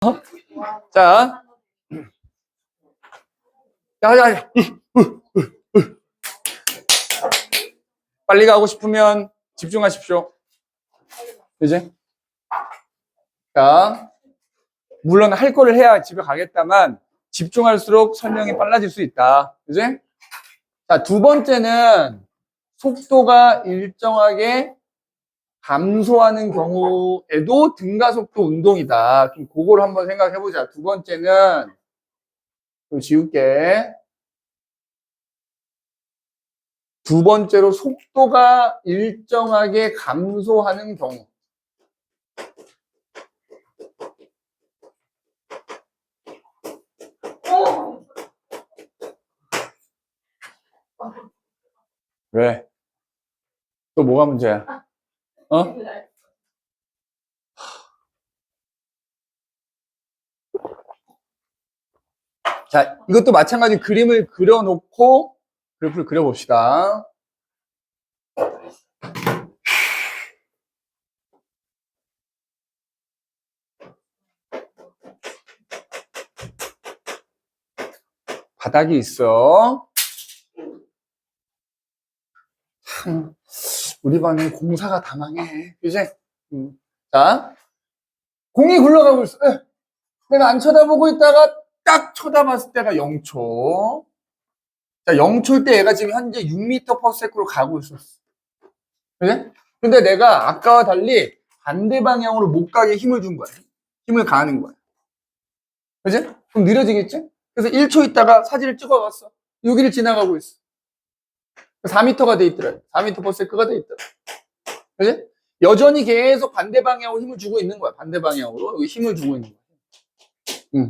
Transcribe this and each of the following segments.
자, 자, 빨리 가고 싶으면 집중하십시오. 이제 자, 물론 할 거를 해야 집에 가겠다만 집중할수록 설명이 빨라질 수 있다. 이제 자, 두 번째는 속도가 일정하게 감소하는 경우에도 등가속도 운동이다. 그럼 그걸 한번 생각해 보자. 두 번째는 좀 지울게. 두 번째로 속도가 일정하게 감소하는 경우. 왜? 또 뭐가 문제야? 어? 자, 이것도 마찬가지로 그림을 그려놓고 그래프를 그려봅시다. 바닥이 있어. 참, 우리 반에 공사가 다 망해. 그지? 자, 공이 굴러가고 있어. 내가 안 쳐다보고 있다가 딱 쳐다봤을 때가 0초. 자, 0초일 때 얘가 지금 현재 6m/s로 가고 있었어. 그지? 근데 내가 아까와 달리 반대 방향으로 못 가게 힘을 준 거야. 힘을 가하는 거야. 그지? 그럼 느려지겠지? 그래서 1초 있다가 사진을 찍어봤어. 여기를 지나가고 있어. 4m가 돼 있더라. 4m/s가 돼 있더라. 그지? 여전히 계속 반대 방향으로 힘을 주고 있는 거야. 반대 방향으로 여기 힘을 주고 있는 거야.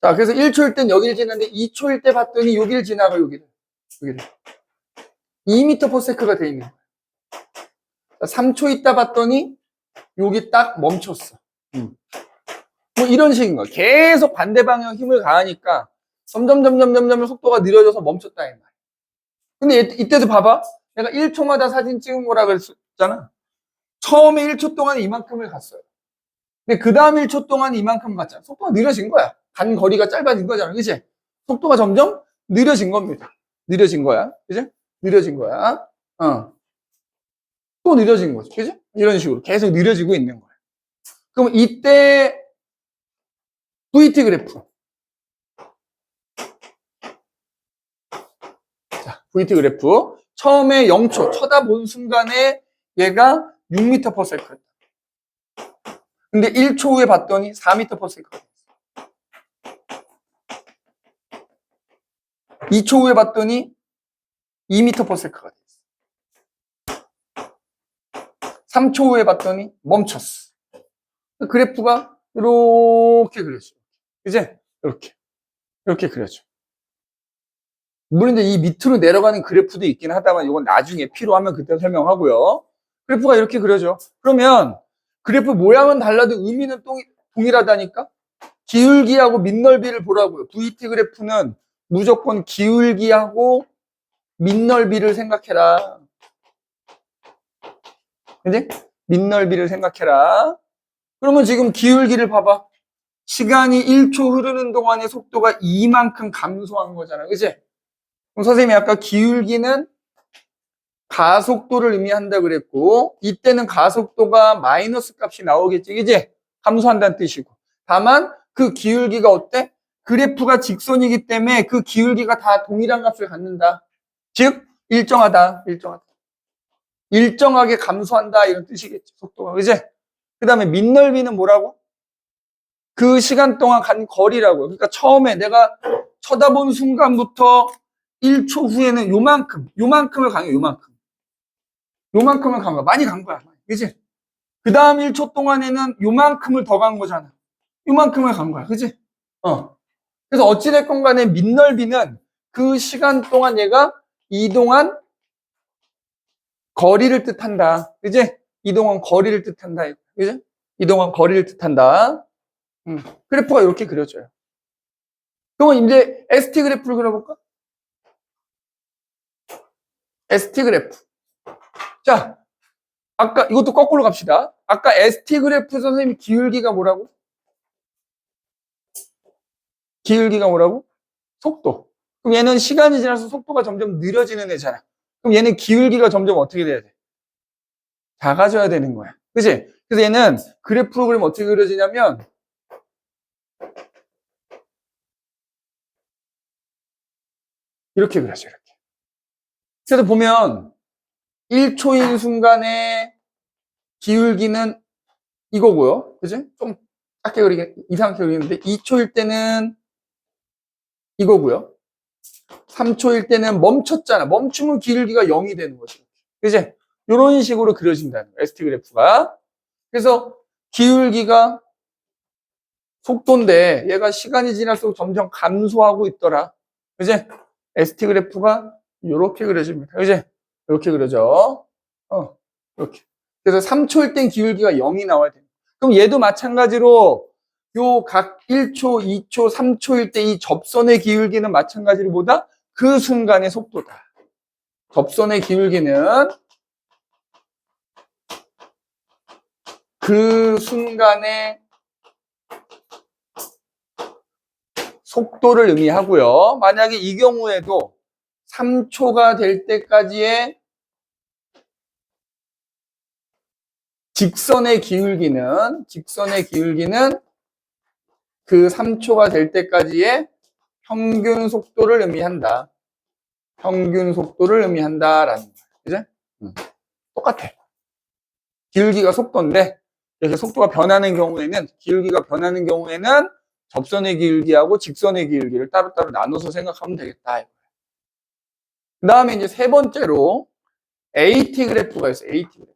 자, 그래서 1초일 땐 여기를 지났는데 2초일 때 봤더니 여기를 지나가 여기를. 2m/s가 돼 있는 거야. 자, 3초 있다 봤더니 여기 딱 멈췄어. 뭐 이런 식인 거야. 계속 반대 방향 힘을 가하니까 점점 속도가 느려져서 멈췄다 이 말이야. 근데 이때도 봐봐. 내가 1초마다 사진 찍은 거라 그랬잖아. 처음에 1초 동안 이만큼을 갔어요. 근데 그 다음 1초 동안 이만큼 갔잖아. 속도가 느려진 거야. 간 거리가 짧아진 거잖아. 그치? 속도가 점점 느려진 겁니다. 느려진 거야. 그치? 느려진 거야. 또 느려진 거죠. 그치? 이런 식으로 계속 느려지고 있는 거야. 그럼 이때 VT 그래프. 자, VT 그래프. 처음에 0초 쳐다본 순간에 얘가 6m/s였다. 근데 1초 후에 봤더니 4m/s가 됐어. 2초 후에 봤더니 2m/s가 됐어. 3초 후에 봤더니 멈췄어. 그래프가 이렇게 그려져. 이제 이렇게 그려져. 물론 이제 이 밑으로 내려가는 그래프도 있긴 하다만 이건 나중에 필요하면 그때 설명하고요. 그래프가 이렇게 그려져. 그러면 그래프 모양은 달라도 의미는 동일하다니까? 기울기하고 밑넓이를 보라고요. VT 그래프는 무조건 기울기하고 밑넓이를 생각해라. 그지? 밑넓이를 생각해라. 그러면 지금 기울기를 봐봐. 시간이 1초 흐르는 동안의 속도가 이만큼 감소한 거잖아. 그지? 그럼 선생님이 아까 기울기는 가속도를 의미한다 그랬고, 이때는 가속도가 마이너스 값이 나오겠지. 그지? 감소한다는 뜻이고. 다만 그 기울기가 어때? 그래프가 직선이기 때문에 그 기울기가 다 동일한 값을 갖는다. 즉 일정하다. 일정하게 감소한다 이런 뜻이겠지. 속도가. 그지? 그 다음에 밑넓이는 뭐라고? 그 시간 동안 간 거리라고요. 그러니까 처음에 내가 쳐다본 순간부터 1초 후에는 요만큼을 간 거야. 요만큼을 간 거야. 많이 간 거야. 그지? 그 다음 1초 동안에는 요만큼을 더 간 거잖아. 요만큼을 간 거야. 그지? 그래서 어찌됐건 간에 밑넓이는 그 시간 동안 얘가 이동한 거리를 뜻한다. 그지? 이동한 거리를 뜻한다. 그지? 이동한 거리를 뜻한다. 그래프가 이렇게 그려져요. 그럼 이제 ST 그래프를 그려볼까? ST 그래프. 자, 아까 이것도 거꾸로 갑시다. 아까 ST 그래프 선생님이 기울기가 뭐라고? 기울기가 뭐라고? 속도. 그럼 얘는 시간이 지나서 속도가 점점 느려지는 애잖아. 그럼 얘는 기울기가 점점 어떻게 돼야 돼? 작아져야 되는 거야. 그치? 그래서 얘는 그래프로 그리면 어떻게 그려지냐면 이렇게 그려져, 이렇게. 그래서 보면 1초인 순간에 기울기는 이거고요. 그지? 좀 작게 그리게, 이상하게 그리는데 2초일 때는 이거고요. 3초일 때는 멈췄잖아. 멈추면 기울기가 0이 되는 거죠. 그지? 이런 식으로 그려진다는 거예요. ST 그래프가. 그래서 기울기가 속도인데 얘가 시간이 지날수록 점점 감소하고 있더라. 그지? ST 그래프가 이렇게 그려집니다. 그지? 이렇게 그려져. 이렇게. 그래서 3초일 땐 기울기가 0이 나와야 돼. 그럼 얘도 마찬가지로 요 각 1초, 2초, 3초일 때 이 접선의 기울기는 마찬가지로 보다 그 순간의 속도다. 접선의 기울기는 그 순간의 속도를 의미하고요. 만약에 이 경우에도 3초가 될 때까지의 직선의 기울기는 그 3초가 될 때까지의 평균 속도를 의미한다. 평균 속도를 의미한다라는 거예요. 그죠? 똑같아. 기울기가 속도인데 이렇게 속도가 변하는 경우에는 기울기가 변하는 경우에는 접선의 기울기하고 직선의 기울기를 따로따로 나눠서 생각하면 되겠다. 그 다음에 이제 세 번째로 AT 그래프가 있어요. AT 그래프.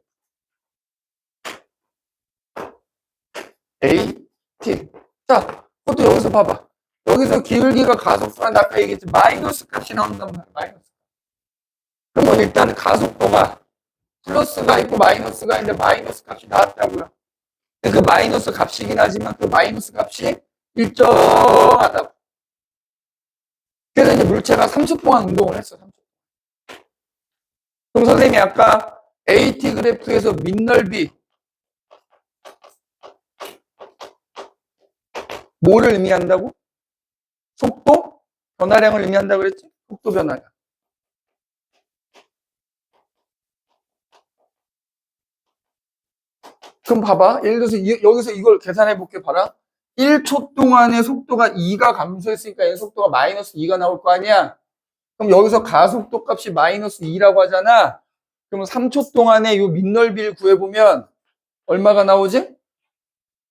AT. 자, 그것도 여기서 봐봐. 여기서 기울기가 가속도가 아까 얘기했지 마이너스 값이 나온단 말이야. 마이너스. 그러면 일단 가속도가 플러스가 있고 마이너스가 있는데 마이너스 값이 나왔다고요. 그 마이너스 값이긴 하지만 그 마이너스 값이 일정하다고. 그래서 이제 물체가 3초 동안 운동을 했어. 3초. 그럼 선생님이 아까 AT 그래프에서 밑넓이 뭐를 의미한다고? 속도? 변화량을 의미한다고 그랬지? 속도 변화량. 그럼 봐봐. 예를 들어서 여기서 이걸 계산해 볼게 봐라. 1초 동안의 속도가 2가 감소했으니까 얘 속도가 마이너스 2가 나올 거 아니야? 그럼 여기서 가속도 값이 마이너스 2라고 하잖아. 그럼 3초 동안에 이 밑넓이를 구해보면 얼마가 나오지?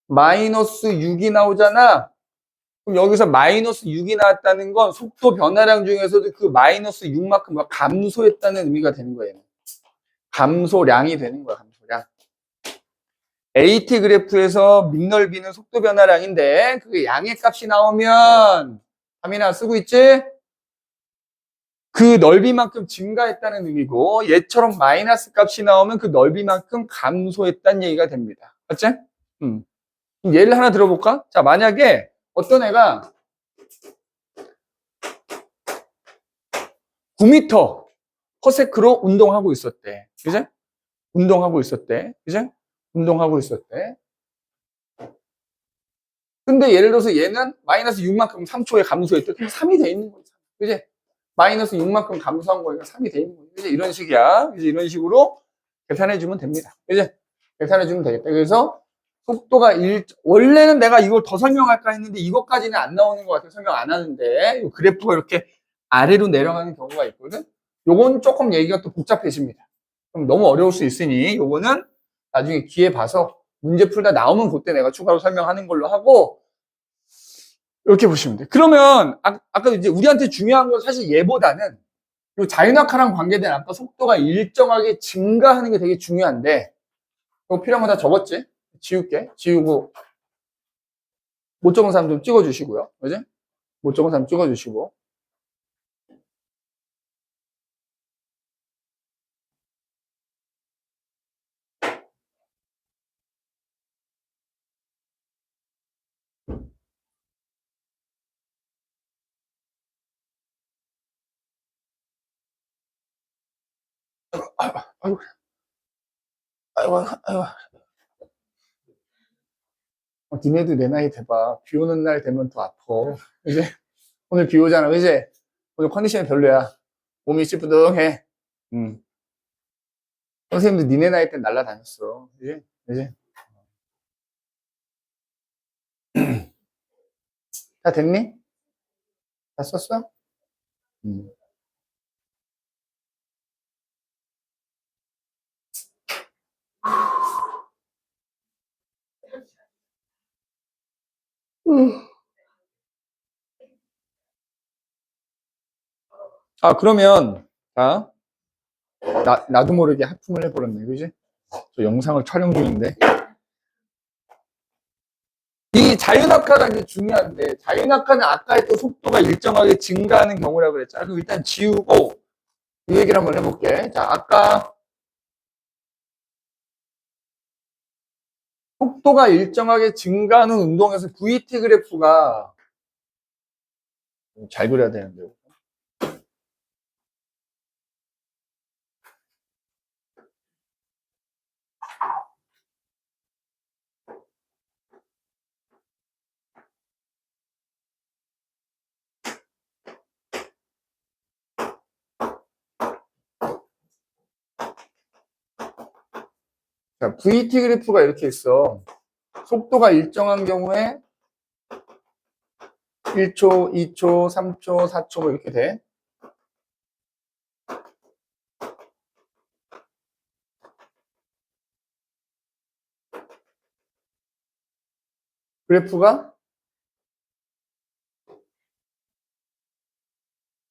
마이너스 6이 나오잖아. 그럼 여기서 마이너스 6이 나왔다는 건 속도 변화량 중에서도 그 마이너스 6만큼 감소했다는 의미가 되는 거예요. 감소량이 되는 거야, 감소량. AT 그래프에서 밑넓이는 속도 변화량인데 그게 양의 값이 나오면 하민아 쓰고 있지? 그 넓이만큼 증가했다는 의미고 얘처럼 마이너스 값이 나오면 그 넓이만큼 감소했다는 얘기가 됩니다. 맞지? 그럼 예를 하나 들어볼까? 자, 만약에 어떤 애가 9m 퍼세크로 운동하고 있었대. 그죠? 운동하고 있었대. 그죠? 운동하고 있었대. 근데 예를 들어서 얘는 마이너스 6만큼 3초에 감소했대. 그럼 3이 돼 있는 거지. 그지? 마이너스 6만큼 감소한 거니까 3이 돼 있는 거지. 그지? 이런 식이야. 그지? 이런 식으로 계산해주면 됩니다. 그지? 계산해주면 되겠다. 그래서 속도가 원래는 내가 이걸 더 설명할까 했는데 이것까지는 안 나오는 것 같아서 설명 안 하는데 이 그래프가 이렇게 아래로 내려가는 경우가 있거든. 요건 조금 얘기가 또 복잡해집니다. 그럼 너무 어려울 수 있으니 요거는 나중에 기회 봐서 문제 풀다 나오면 그때 내가 추가로 설명하는 걸로 하고 이렇게 보시면 돼. 그러면 아까 이제 우리한테 중요한 건 사실 얘보다는 요 자유낙하랑 관계된 아까 속도가 일정하게 증가하는 게 되게 중요한데 이거 필요한 거 다 적었지? 지울게. 지우고 못 적은 사람 좀 찍어주시고요. 그지? 못 적은 사람 찍어주시고. 아이고, 아이고, 아이고. 니네도 내 나이 돼봐. 비 오는 날 되면 더 아파. 이제 오늘 비 오잖아. 그지? 오늘 컨디션이 별로야. 몸이 찌뿌둥해. 선생님도 니네 나이 때 날라다녔어. 이제 다 됐니? 다 썼어? 음. 그러면, 자, 나도 모르게 하품을 해버렸네. 그지? 저 영상을 촬영 중인데. 이 자유낙하가 이제 중요한데, 자유낙하는 아까 했던 속도가 일정하게 증가하는 경우라고 그랬잖아. 그럼 일단 지우고, 이 얘기를 한번 해볼게. 자, 아까 속도가 일정하게 증가하는 운동에서 VT 그래프가 잘 그려야 되는데요. 자, VT 그래프가 이렇게 있어. 속도가 일정한 경우에 1초, 2초, 3초, 4초 뭐 이렇게 돼. 그래프가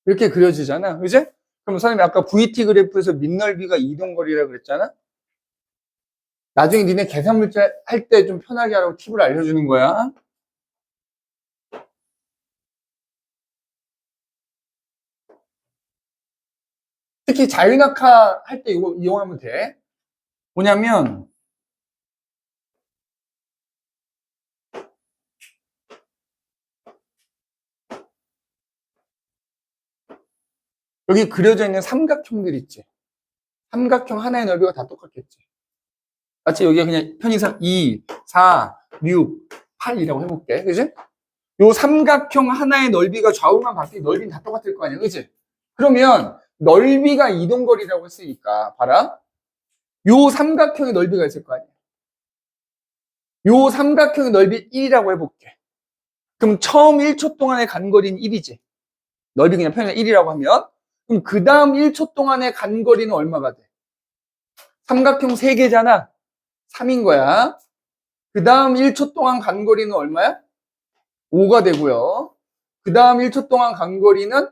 이렇게 그려지잖아. 그지? 그럼 선생님이 아까 VT 그래프에서 밑넓이가 이동거리라고 그랬잖아? 나중에 니네 계산 문제 할 때 좀 편하게 하라고 팁을 알려주는 거야. 특히 자유낙하 할 때 이거 이용하면 돼. 뭐냐면, 여기 그려져 있는 삼각형들 있지. 삼각형 하나의 넓이가 다 똑같겠지. 마치 여기가 그냥 편의상 2, 4, 6, 8이라고 해볼게. 그지? 요 삼각형 하나의 넓이가 좌우만 바뀌고 넓이는 다 똑같을 거 아니야. 그지? 그러면 넓이가 이동거리라고 했으니까 봐라. 요 삼각형의 넓이가 있을 거 아니야. 요 삼각형의 넓이 1이라고 해볼게. 그럼 처음 1초 동안의 간 거리는 1이지. 넓이 그냥 편의상 1이라고 하면 그럼 그 다음 1초 동안의 간 거리는 얼마가 돼? 삼각형 3개잖아. 3인 거야. 그 다음 1초 동안 간 거리는 얼마야? 5가 되고요. 그 다음 1초 동안 간 거리는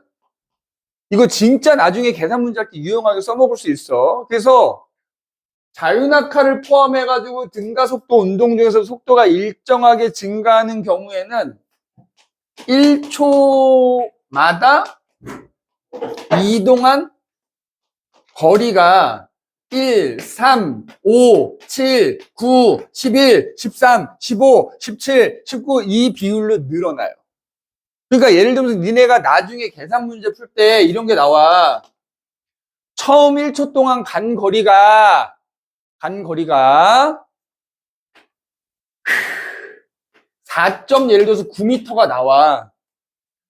이거 진짜 나중에 계산 문제 할 때 유용하게 써먹을 수 있어. 그래서 자유낙하를 포함해가지고 등가속도 운동 중에서 속도가 일정하게 증가하는 경우에는 1초마다 이동한 거리가 1, 3, 5, 7, 9, 11, 13, 15, 17, 19 이 비율로 늘어나요. 그러니까 예를 들면서 니네가 나중에 계산 문제 풀 때 이런 게 나와. 처음 1초 동안 간 거리가 4. 예를 들어서 9m가 나와.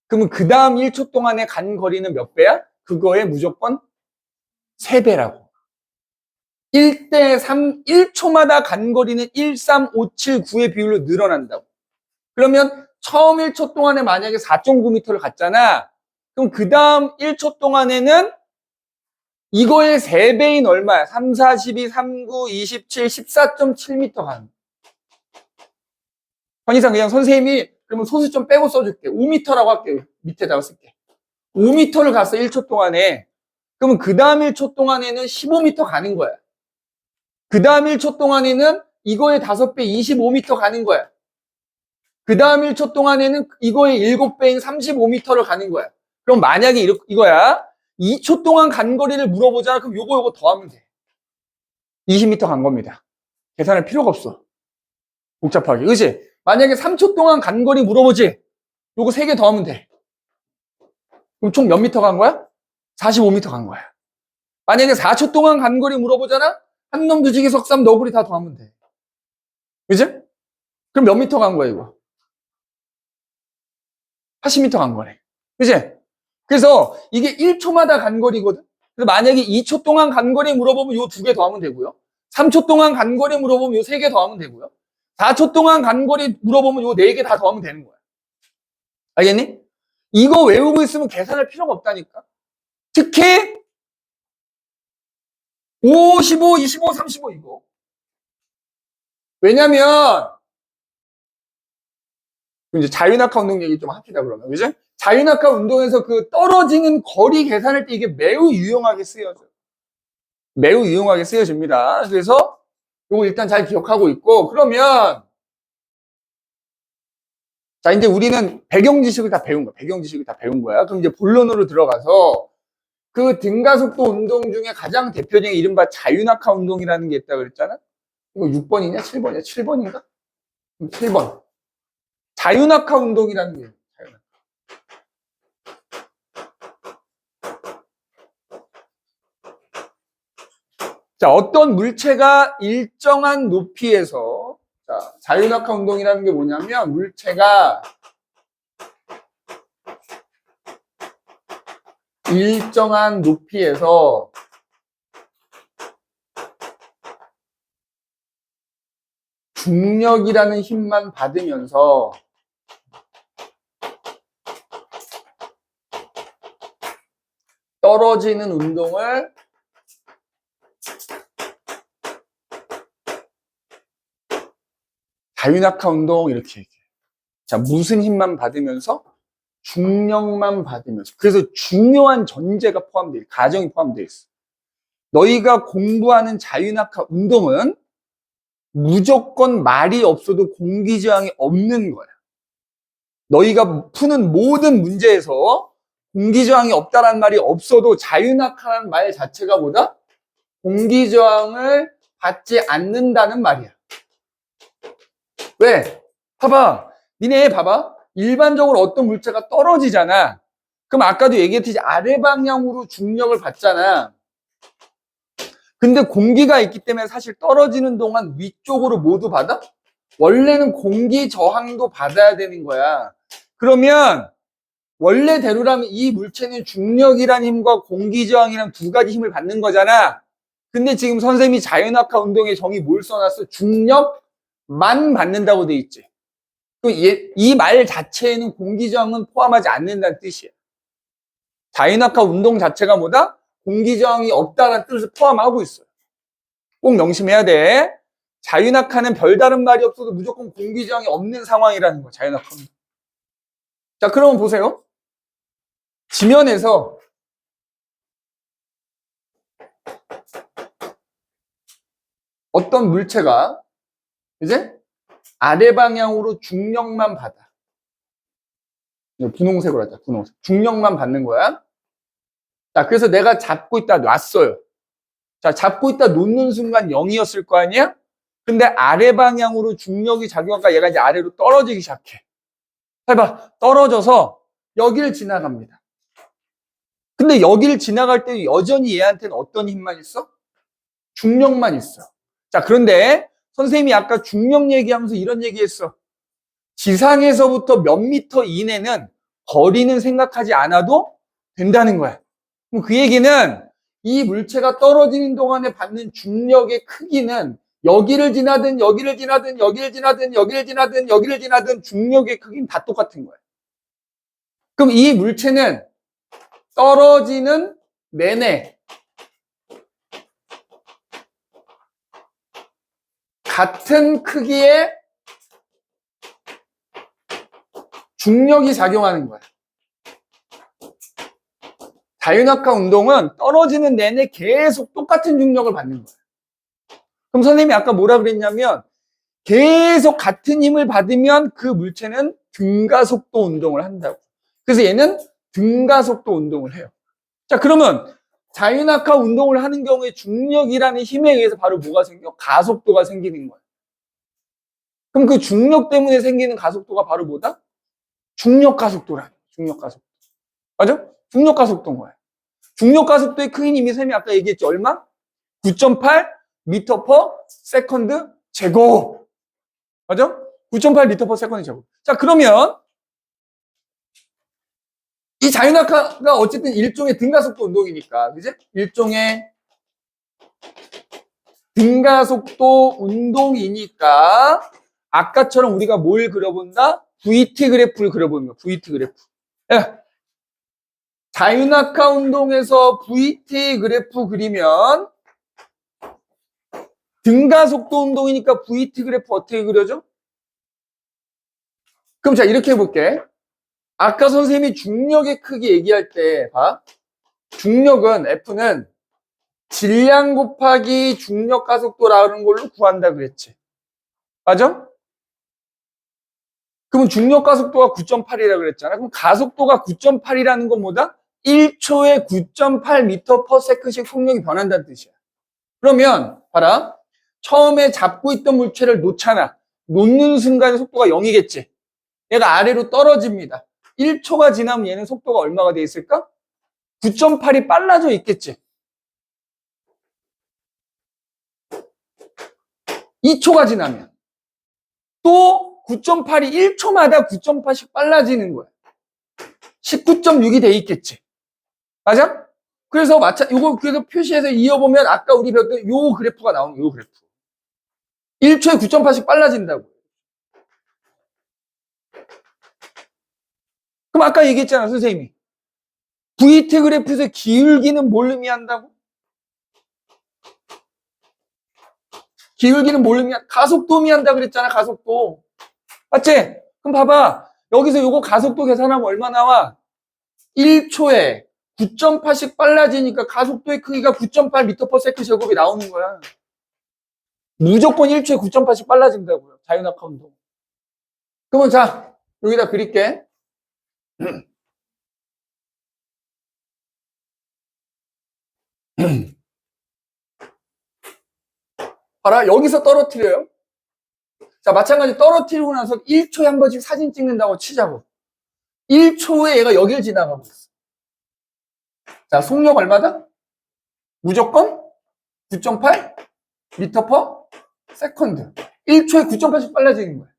그러면 그 다음 1초 동안에 간 거리는 몇 배야? 그거에 무조건 3배라고. 1대 3, 1초마다 간 거리는 1, 3, 5, 7, 9의 비율로 늘어난다고. 그러면 처음 1초 동안에 만약에 4.9m를 갔잖아. 그럼 그 다음 1초 동안에는 이거의 3배인 얼마야? 3, 4, 12, 3, 9, 27, 14.7m 간. 권이상 그냥 선생님이 그러면 소수 좀 빼고 써줄게. 5m라고 할게요. 밑에다가 쓸게. 5m를 갔어, 1초 동안에. 그러면 그 다음 1초 동안에는 15m 가는 거야. 그 다음 1초 동안에는 이거의 5배 25m 가는 거야. 그 다음 1초 동안에는 이거의 7배인 35m를 가는 거야. 그럼 만약에 이거야. 2초 동안 간 거리를 물어보잖아. 그럼 요거 더하면 돼. 20m 간 겁니다. 계산할 필요가 없어. 복잡하게. 그치? 만약에 3초 동안 간 거리 물어보지? 요거 3개 더하면 돼. 그럼 총 몇 미터 간 거야? 45m 간 거야. 만약에 4초 동안 간 거리 물어보잖아? 한놈 두지기 석삼 너구리 다 더하면 돼. 그치? 그럼 몇 미터 간 거야, 이거? 80m 간 거네. 그치? 그래서 이게 1초마다 간 거리거든? 그래서 만약에 2초 동안 간 거리 물어보면 요 두 개 더하면 되고요. 3초 동안 간 거리 물어보면 요 세 개 더하면 되고요. 4초 동안 간 거리 물어보면 요 네 개 다 더하면 되는 거야. 알겠니? 이거 외우고 있으면 계산할 필요가 없다니까. 특히 5, 15, 25, 35 이거. 왜냐면 이제 자유낙하 운동 얘기 좀 합시다 그러면. 그죠? 자유낙하 운동에서 그 떨어지는 거리 계산할 때 이게 매우 유용하게 쓰여져요. 매우 유용하게 쓰여집니다. 그래서 이거 일단 잘 기억하고 있고, 그러면 자 이제 우리는 배경 지식을 다 배운 거야. 배경 지식을 다 배운 거야. 그럼 이제 본론으로 들어가서 그 등가속도 운동 중에 가장 대표적인 이른바 자유낙하 운동이라는 게 있다고 그랬잖아. 이거 6번이냐 7번이냐 7번인가? 7번. 자유낙하 운동이라는 게 자유낙하. 자, 어떤 물체가 일정한 높이에서 자, 자유낙하 운동이라는 게 뭐냐면 물체가 일정한 높이에서 중력이라는 힘만 받으면서 떨어지는 운동을 자유낙하 운동 이렇게 얘기해요. 자, 무슨 힘만 받으면서? 중력만 받으면서. 그래서 중요한 전제가 포함되어 있어. 가정이 포함되어 있어. 너희가 공부하는 자유낙하 운동은 무조건 말이 없어도 공기저항이 없는 거야. 너희가 푸는 모든 문제에서 공기저항이 없다라는 말이 없어도 자유낙하라는 말 자체가 뭐다? 공기저항을 받지 않는다는 말이야. 왜? 봐봐. 니네 봐봐. 일반적으로 어떤 물체가 떨어지잖아. 그럼 아까도 얘기했듯이 아래 방향으로 중력을 받잖아. 근데 공기가 있기 때문에 사실 떨어지는 동안 위쪽으로 모두 받아? 원래는 공기 저항도 받아야 되는 거야. 그러면 원래대로라면 이 물체는 중력이란 힘과 공기 저항이란 두 가지 힘을 받는 거잖아. 근데 지금 선생님이 자유낙하 운동의 정의 뭘 써놨어? 중력만 받는다고 돼 있지. 이 말 자체에는 공기 저항은 포함하지 않는다는 뜻이야. 자유낙하 운동 자체가 뭐다? 공기 저항이 없다는 뜻을 포함하고 있어요. 꼭 명심해야 돼. 자유낙하는 별다른 말이 없어도 무조건 공기 저항이 없는 상황이라는 거, 자유낙하 운동. 자, 그러면 보세요. 지면에서 어떤 물체가 이제 아래 방향으로 중력만 받아. 분홍색으로 하자, 분홍색. 중력만 받는 거야. 자, 그래서 내가 잡고 있다 놨어요. 자, 잡고 있다 놓는 순간 0이었을 거 아니야? 근데 아래 방향으로 중력이 작용하니까 얘가 이제 아래로 떨어지기 시작해. 해봐. 떨어져서 여기를 지나갑니다. 근데 여기를 지나갈 때 여전히 얘한테는 어떤 힘만 있어? 중력만 있어. 자, 그런데 선생님이 아까 중력 얘기하면서 이런 얘기했어. 지상에서부터 몇 미터 이내는 거리는 생각하지 않아도 된다는 거야. 그럼 그 얘기는 이 물체가 떨어지는 동안에 받는 중력의 크기는 여기를 지나든 여기를 지나든 여기를 지나든 여기를 지나든 여기를 지나든 중력의 크기는 다 똑같은 거야. 그럼 이 물체는 떨어지는 내내 같은 크기의 중력이 작용하는 거야. 자유낙하 운동은 떨어지는 내내 계속 똑같은 중력을 받는 거야. 그럼 선생님이 아까 뭐라 그랬냐면 계속 같은 힘을 받으면 그 물체는 등가속도 운동을 한다고. 그래서 얘는 등가속도 운동을 해요. 자, 그러면 자유낙하 운동을 하는 경우에 중력이라는 힘에 의해서 바로 뭐가 생겨? 가속도가 생기는 거야. 그럼 그 중력 때문에 생기는 가속도가 바로 뭐다? 중력 가속도라는 거야. 중력 가속도. 맞아? 중력 가속도인 거야. 중력 가속도의 크기는 이미 쌤이 아까 얘기했지. 얼마? 9.8 미터 퍼 세컨드 제곱. 맞아? 9.8m/s 제곱. 자, 그러면 이 자유낙하가 어쨌든 일종의 등가속도 운동이니까, 그지? 일종의 등가속도 운동이니까 아까처럼 우리가 뭘 그려본다? VT 그래프를 그려보는 거야. VT 그래프. 예. 자유낙하 운동에서 VT 그래프 그리면 등가속도 운동이니까 VT 그래프 어떻게 그려져? 그럼 자, 이렇게 해볼게. 아까 선생님이 중력의 크기 얘기할 때 봐. 중력은 F는 질량 곱하기 중력 가속도라는 걸로 구한다 그랬지. 맞아? 그러면 중력 가속도가 9.8이라고 그랬잖아. 그럼 가속도가 9.8이라는 건 뭐다? 1초에 9.8m/s씩 속력이 변한다는 뜻이야. 그러면 봐라. 처음에 잡고 있던 물체를 놓잖아. 놓는 순간 속도가 0이겠지. 얘가 아래로 떨어집니다. 1초가 지나면 얘는 속도가 얼마가 돼 있을까? 9.8이 빨라져 있겠지. 2초가 지나면 또 9.8이 1초마다 9.8씩 빨라지는 거야. 19.6이 돼 있겠지. 맞아? 그래서 요거 그래서 표시해서 이어보면 아까 우리 배웠던 요 그래프가 나오는 요 그래프. 1초에 9.8씩 빨라진다고. 그럼 아까 얘기했잖아, 선생님이. VT 그래프에서 기울기는 뭘 의미한다고? 기울기는 뭘 의미한다? 가속도 의미한다 그랬잖아, 가속도. 맞지? 그럼 봐봐. 여기서 요거 가속도 계산하면 얼마 나와? 1초에 9.8씩 빨라지니까 가속도의 크기가 9.8m/s 제곱이 나오는 거야. 무조건 1초에 9.8씩 빨라진다고요. 자유낙하 운동. 그러면 자, 여기다 그릴게. 봐라, 여기서 떨어뜨려요. 자, 마찬가지 떨어뜨리고 나서 1초에 한 번씩 사진 찍는다고 치자고. 1초에 얘가 여길 지나가고 있어. 자, 속력 얼마다? 무조건 9.8m/s. 1초에 9.8씩 빨라지는 거야.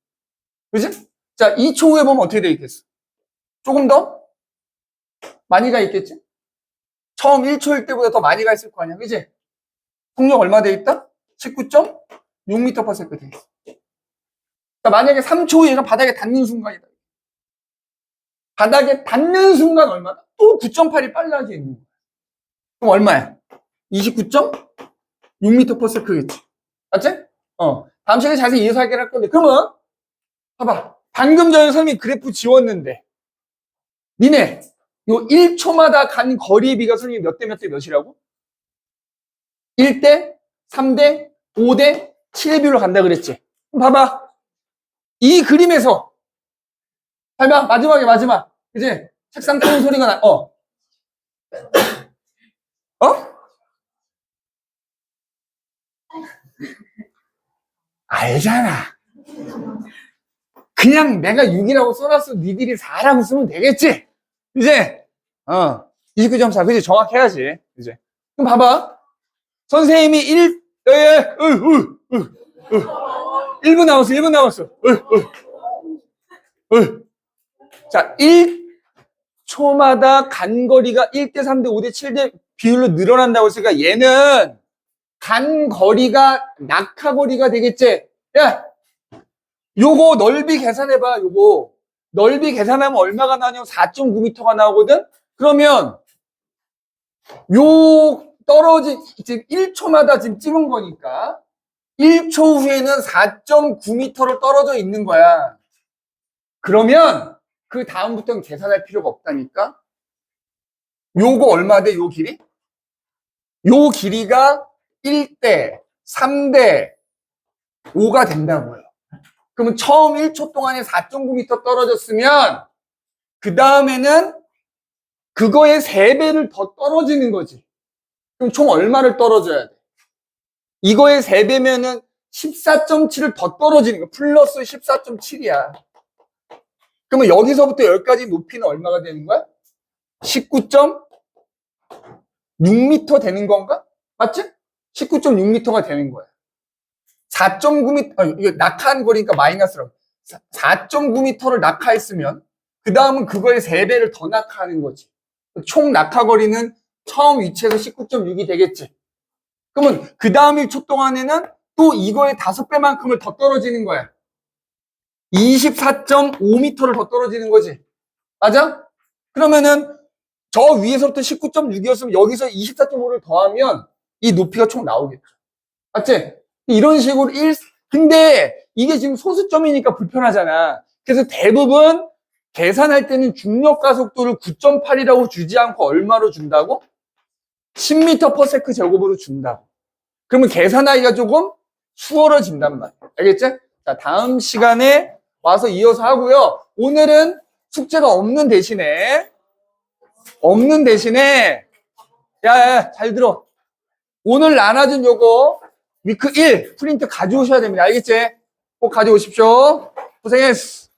그지? 자, 2초 후에 보면 어떻게 돼 있겠어? 조금 더 많이 가 있겠지? 처음 1초일 때보다 더 많이 가 있을 거 아니야. 그지? 속력 얼마 돼 있다? 19.6m/s 돼 있어. 자, 만약에 3초 후에 얘가 바닥에 닿는 순간이다. 바닥에 닿는 순간 얼마다? 또 9.8이 빨라지는 거야. 그럼 얼마야? 29.6m/s겠지. 맞지? 다음 시간에 자세히 이어서 하긴 할 건데. 그러면 봐봐. 방금 전에 선생님이 그래프 지웠는데 니네 요 1초마다 간 거리의 비가 선생님이 몇 대 몇 대 몇이라고? 1대, 3대, 5대, 7의 비율로 간다 그랬지. 그럼 봐봐. 이 그림에서 봐봐. 마지막. 그치? 책상 끄는 소리가 나. 알잖아. 그냥 내가 6이라고 써놨어. 니들이 4라고 쓰면 되겠지? 이제 29.4. 그치? 정확해야지. 이제. 그럼 봐봐. 선생님이 1분 남았어. 자, 1초마다 간 거리가 1대 3대 5대 7대 비율로 늘어난다고 했으니까 얘는 간 거리가 낙하 거리가 되겠지? 야! 요거 넓이 계산해봐, 요거. 넓이 계산하면 얼마가 나냐면 4.9m가 나오거든? 그러면, 지금 1초마다 지금 찍은 거니까, 1초 후에는 4.9m로 떨어져 있는 거야. 그러면, 그 다음부터는 계산할 필요가 없다니까? 요거 얼마 돼, 요 길이? 요 길이가 1대, 3대, 5가 된다고요. 그러면 처음 1초 동안에 4.9m 떨어졌으면 그 다음에는 그거의 3배를 더 떨어지는 거지. 그럼 총 얼마를 떨어져야 돼? 이거의 3배면은 14.7을 더 떨어지는 거. 플러스 14.7이야. 그러면 여기서부터 여기까지 높이는 얼마가 되는 거야? 19.6m 되는 건가? 맞지? 19.6m가 되는 거야. 4.9m, 이거 낙하한 거리니까 마이너스라고. 4.9m를 낙하했으면 그 다음은 그거의 3배를 더 낙하하는 거지. 총 낙하거리는 처음 위치에서 19.6이 되겠지. 그러면 그 다음 1초 동안에는 또 이거의 5배만큼을 더 떨어지는 거야. 24.5m를 더 떨어지는 거지. 맞아? 그러면은 저 위에서부터 19.6이었으면 여기서 24.5를 더하면 이 높이가 총 나오겠죠. 맞지? 이런 식으로 근데 이게 지금 소수점이니까 불편하잖아. 그래서 대부분 계산할 때는 중력 가속도를 9.8이라고 주지 않고 얼마로 준다고? 10m/s 제곱으로 준다. 그러면 계산하기가 조금 수월해진단 말이야. 알겠지? 자, 다음 시간에 와서 이어서 하고요. 오늘은 숙제가 없는 대신에 야, 잘 들어. 오늘 나눠준 요거 위크 1 프린트 가져오셔야 됩니다. 알겠지? 꼭 가져오십시오. 고생했어.